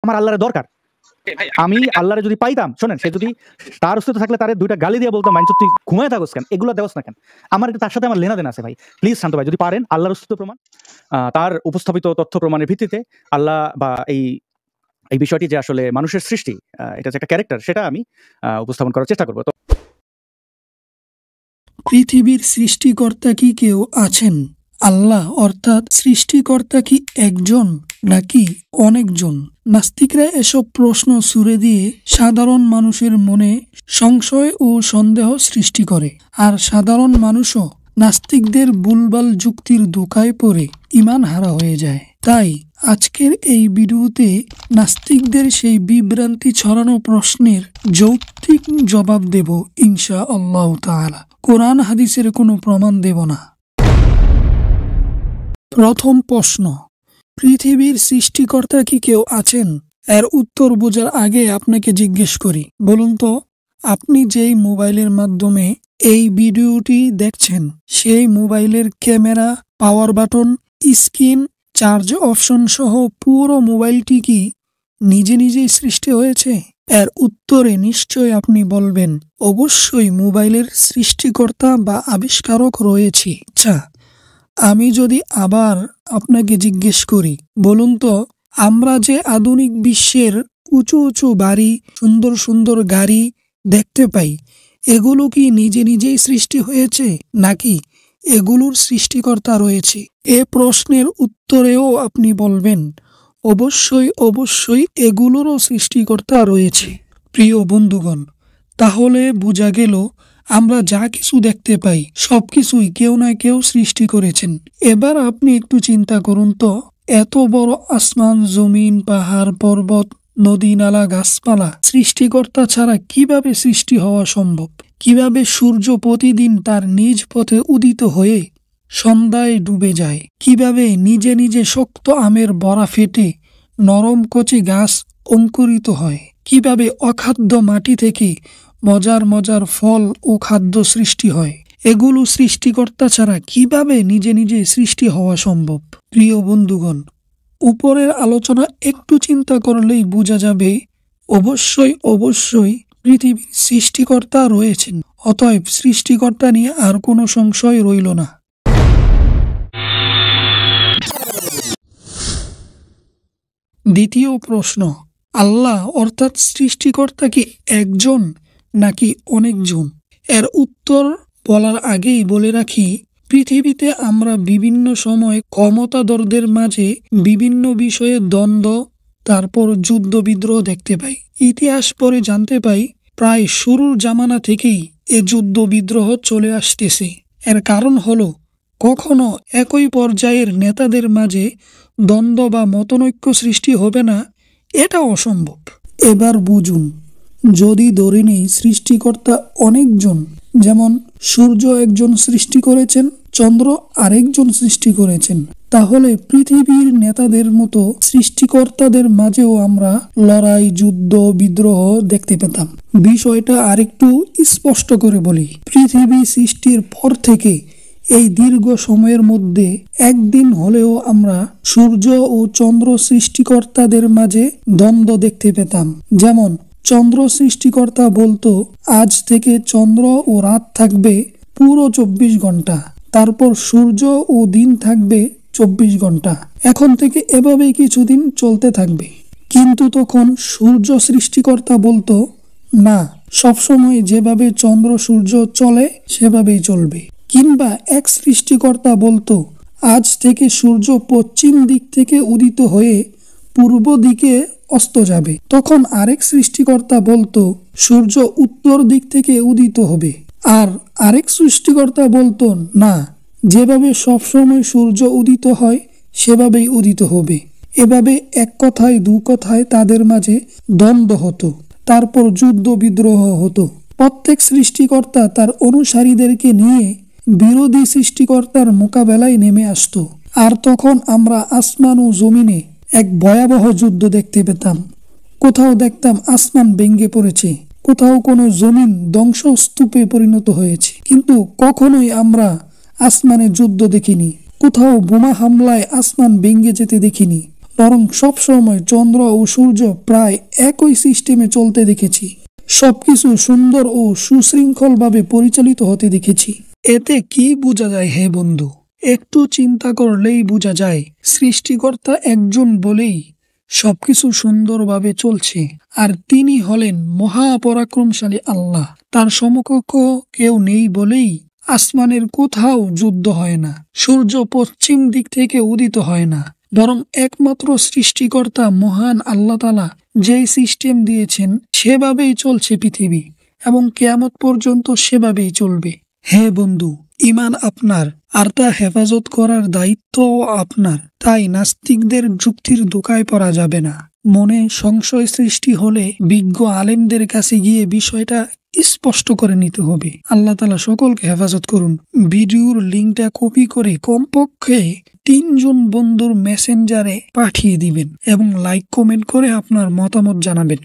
আমার আল্লাহর দরকার। আমি আল্লাহরে যদি পাইতাম, শোনেন, সে যদি তার অস্তিত্ব থাকলে তারে দুইটা গালি দিয়ে বলতাম, মাইনচুপ তুই ঘুমায় থাকোস কেন, এগুলো দেওয়াস না কেন, আমার তার সাথে আমার লেনাদেন আছে ভাই। প্লিজ শান্ত ভাই, যদি পারেন আল্লাহর অস্তিত্ব প্রমাণ, তার উপস্থাপিত তথ্য প্রমাণের ভিত্তিতে আল্লাহ বা এই বিষয়টি যে আসলে মানুষের সৃষ্টি, এটা যে একটা ক্যারেক্টার, সেটা আমি উপস্থাপন করার চেষ্টা করবো। তো পৃথিবীর সৃষ্টিকর্তা কি কেউ আছেন? আল্লাহ অর্থাৎ সৃষ্টিকর্তা কি একজন নাকি অনেকজন? নাস্তিকরা এসব প্রশ্ন ছুড়ে দিয়ে সাধারণ মানুষের মনে সংশয় ও সন্দেহ সৃষ্টি করে, আর সাধারণ মানুষও নাস্তিকদের ভুলভাল যুক্তির ধোঁকায় পড়ে ঈমান হারা হয়ে যায়। তাই আজকের এই ভিডিওতে নাস্তিকদের সেই বিভ্রান্তি ছড়ানো প্রশ্নের যৌক্তিক জবাব দেব ইনশাআল্লাহ তাআলা। কোরআন হাদিসের কোনো প্রমাণ দেব না। প্রথম প্রশ্ন, পৃথিবীর সৃষ্টিকর্তা কি কেউ আছেন? এর উত্তর বোঝার আগে আপনাকে জিজ্ঞেস করি, বলুন তো, আপনি যেই মোবাইলের মাধ্যমে এই ভিডিওটি দেখছেন, সেই মোবাইলের camera, power button, screen, charge option সহ পুরো মোবাইলটি কি নিজে নিজেই সৃষ্টি হয়েছে? এর উত্তরে নিশ্চয় আপনি বলবেন, অবশ্যই মোবাইলের সৃষ্টিকর্তা বা আবিষ্কারক রয়েছে। আচ্ছা, আমি যদি আবার আপনাকে জিজ্ঞেস করি, বলুন তো, আমরা যে আধুনিক বিশ্বের উঁচু উঁচু বাড়ি, সুন্দর সুন্দর গাড়ি দেখতে পাই, এগুলো কি নিজে নিজেই সৃষ্টি হয়েছে নাকি এগুলোর সৃষ্টিকর্তা রয়েছে? এ প্রশ্নের উত্তরেও আপনি বলবেন, অবশ্যই অবশ্যই এগুলোরও সৃষ্টিকর্তা রয়েছে। প্রিয় বন্ধুগণ, তাহলে বোঝা গেল আমরা যা কিছু দেখতে পাই সবকিছুই কেউ না কেউ সৃষ্টি করেছেন। এবার আপনি একটু চিন্তা করুন তো, এত বড় আসমান, জমিন, পাহাড়, পর্বত, নদী, নালা, গাছপালা সৃষ্টিকর্তা ছাড়া কিভাবে সৃষ্টি হওয়া সম্ভব? কিভাবে সূর্য প্রতিদিন তার নিজ পথে উদিত হয়ে সন্ধ্যায় ডুবে যায়? কিভাবে নিজে নিজে শক্ত আমের বড়া ফেটে নরম কচি গাছ অঙ্কুরিত হয়? কিভাবে অখাদ্য মাটি থেকে মজার মজার ফল ও খাদ্য সৃষ্টি হয়? এগুলো সৃষ্টিকর্তা ছাড়া কিভাবে নিজে নিজে সৃষ্টি হওয়া সম্ভব? প্রিয় বন্ধুগণ, উপরের আলোচনা একটু চিন্তা করলেই বোঝা যাবে, অবশ্যই অবশ্যই পৃথিবীর সৃষ্টিকর্তা রয়েছেন। অতএব সৃষ্টিকর্তা নিয়ে আর কোনো সংশয় রইল না। দ্বিতীয় প্রশ্ন, আল্লাহ অর্থাৎ সৃষ্টিকর্তা কি একজন নাকি অনেকজন? এর উত্তর বলার আগেই বলে রাখি, পৃথিবীতে আমরা বিভিন্ন সময় ক্ষমতাধরদের মাঝে বিভিন্ন বিষয়ে দ্বন্দ্ব, তারপর যুদ্ধ বিদ্রোহ দেখতে পাই। ইতিহাস পড়ে জানতে পাই, প্রায় শুরুর জামানা থেকেই এ যুদ্ধ বিদ্রোহ চলে আসতেছে। এর কারণ হলো, কখনো একই পর্যায়ের নেতাদের মাঝে দ্বন্দ্ব বা মতনৈক্য সৃষ্টি হবে না, এটা অসম্ভব। এবার বুঝুন, যদি ধরে নেই সৃষ্টিকর্তা অনেকজন, যেমন সূর্য একজন সৃষ্টি করেছেন, চন্দ্র আরেকজন সৃষ্টি করেছেন, তাহলে পৃথিবীর নেতাদের মতো সৃষ্টিকর্তাদের মাঝেও আমরা লড়াই, যুদ্ধ, বিদ্রোহ দেখতে পেতাম। বিষয়টা আরেকটু স্পষ্ট করে বলি, পৃথিবী সৃষ্টির পর থেকে এই দীর্ঘ সময়ের মধ্যে একদিন হলেও আমরা সূর্য ও চন্দ্র সৃষ্টিকর্তাদের মাঝে দ্বন্দ্ব দেখতে পেতাম। যেমন চন্দ্র সৃষ্টিকর্তা বলতো, আজ থেকে চন্দ্র ও রাত থাকবে পুরো 24 ঘন্টা, তারপর সূর্য ও দিন থাকবে 24 ঘন্টা। এখন থেকে এভাবেই কিছুদিন চলতে থাকবে। কিন্তু তখন সূর্য সৃষ্টিকর্তা বলতো, না, সবসময় যেভাবে চন্দ্র সূর্য চলে সেভাবেই চলবে। কিংবা এক সৃষ্টিকর্তা বলতো, আজ থেকে সূর্য পশ্চিম দিক থেকে উদিত হয়ে পূর্ব দিকে অস্ত যাবে। তখন আরেক সৃষ্টিকর্তা বলতো, সূর্য উত্তর দিক থেকে উদিত হবে। আর আরেক সৃষ্টিকর্তা বলতো, না, যেভাবে সবসময় সূর্য উদিত হয় সেভাবেই উদিত হবে। এভাবে এক কথায় দু কথায় তাদের মাঝে দ্বন্দ্ব হতো, তারপর যুদ্ধ বিদ্রোহ হতো। প্রত্যেক সৃষ্টিকর্তা তার অনুসারীদেরকে নিয়ে বিরোধী সৃষ্টিকর্তার মোকাবেলায় নেমে আসতো। আর তখন আমরা আসমান ও জমিনে এক ভয়াবহ যুদ্ধ দেখতে পেতাম। কোথাও দেখতাম আসমান ভেঙে পড়েছে, কোথাও কোনো জমিন ধ্বংসস্তূপে পরিণত হয়েছে, কিন্তু কখনোই আমরা আসমানে যুদ্ধ দেখিনি। কোথাও বোমা হামলায় আসমান ভেঙে যেতে দেখিনি। বরং সবসময় চন্দ্র ও সূর্য প্রায় একই সিস্টেমে চলতে দেখেছি। সবকিছু সুন্দর ও সুশৃঙ্খলভাবে পরিচালিত হতে দেখেছি। এতে কি বোঝা যায় হে বন্ধু? একটু চিন্তা করলেই বোঝা যায় সৃষ্টিকর্তা একজন বলেই সবকিছু সুন্দরভাবে চলছে, আর তিনি হলেন মহাপরাক্রমশালী আল্লাহ। তার সমকক্ষ কেউ নেই বলেই আসমানের কোথাও যুদ্ধ হয় না, সূর্য পশ্চিম দিক থেকে উদিত হয় না, বরং একমাত্র সৃষ্টিকর্তা মহান আল্লাহ তাআলা যেই সিস্টেম দিয়েছেন সেভাবেই চলছে পৃথিবী, এবং কিয়ামত পর্যন্ত সেভাবেই চলবে। হে বন্ধু, ঈমান আপনার, আর তা হেফাজত করার দায়িত্বও আপনার। তাই নাস্তিকদের যুক্তির ধোঁকায় পড়া যাবে না। মনে সংশয় সৃষ্টি হলে বিজ্ঞ আলেমদের কাছে গিয়ে বিষয়টা স্পষ্ট করে নিতে হবে। আল্লাহ তাআলা সকলকে হেফাজত করুন। ভিডিওর লিঙ্কটা কপি করে কমপক্ষে 3 জন বন্ধুর মেসেঞ্জারে পাঠিয়ে দিবেন এবং লাইক কমেন্ট করে আপনার মতামত জানাবেন।